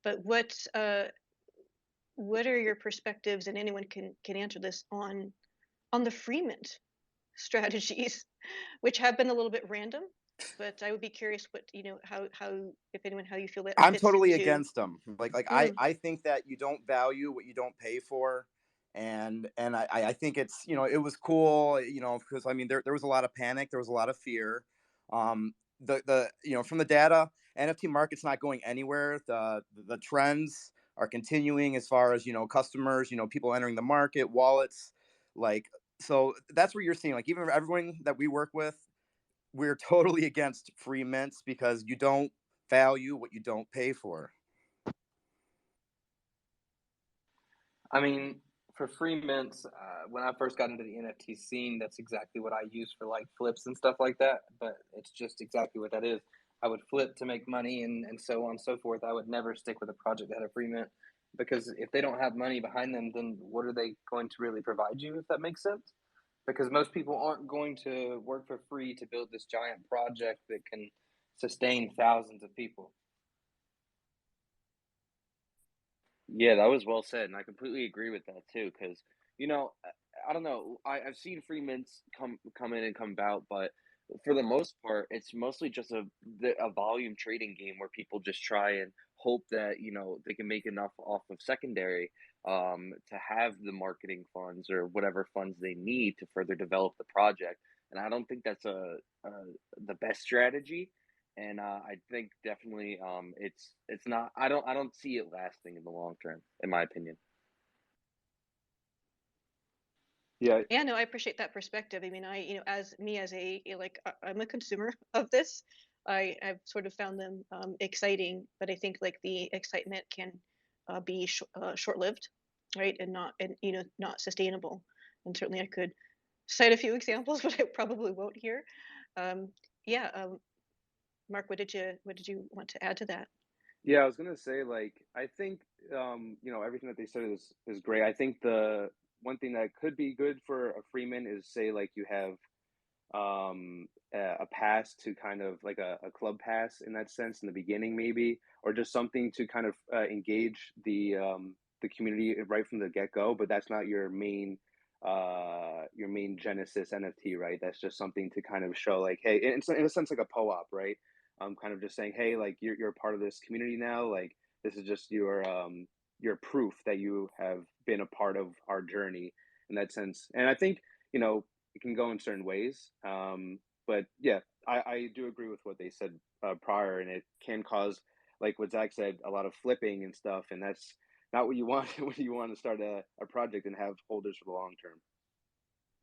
But what are your perspectives, and anyone can answer this, on the free mint strategies, which have been a little bit random, but I would be curious what, how, if anyone, how you feel that I'm fits totally into. against them. Like Mm, I think that you don't value what you don't pay for. And I think it's, it was cool, because I mean there was a lot of panic, there was a lot of fear. The from the data, NFT market's not going anywhere. The trends are continuing as far as, customers, people entering the market, wallets, like, so that's where you're seeing, like, even everyone that we work with, we're totally against free mints because you don't value what you don't pay for. I mean, for free mints, when I first got into the NFT scene, that's exactly what I use for like flips and stuff like that. But it's just exactly what that is. I would flip to make money and so on and so forth. I would never stick with a project that had a free mint because if they don't have money behind them, then what are they going to really provide you, if that makes sense? Because most people aren't going to work for free to build this giant project that can sustain thousands of people. Yeah, that was well said, and I completely agree with that too. Because I don't know, I've seen free mints come in and come about, but for the most part, it's mostly just a volume trading game where people just try and hope that they can make enough off of secondary to have the marketing funds or whatever funds they need to further develop the project. And I don't think that's a the best strategy. And I think definitely it's not. I don't see it lasting in the long term, in my opinion. Yeah, yeah, no, I appreciate that perspective. I mean, as me, as like, I'm a consumer of this. I've sort of found them exciting, but I think like the excitement can be short-lived, right, and not sustainable. And certainly I could cite a few examples, but I probably won't here. Um, yeah, Mark, what did you want to add to that? Yeah, I was gonna say, like, I think everything that they said is great. I think the one thing that could be good for a Freeman is, say, like, you have a pass to kind of like a club pass in that sense in the beginning, maybe, or just something to kind of engage the community right from the get-go, but that's not your main genesis NFT, right? That's just something to kind of show, like, hey, in a sense, like a co-op, right? Kind of just saying, hey, like, you're a part of this community now, like, this is just your proof that you have been a part of our journey in that sense. And I think, it can go in certain ways. But yeah, I do agree with what they said prior, and it can cause, like what Zach said, a lot of flipping and stuff, and that's not what you want when you want to start a project and have holders for the long term.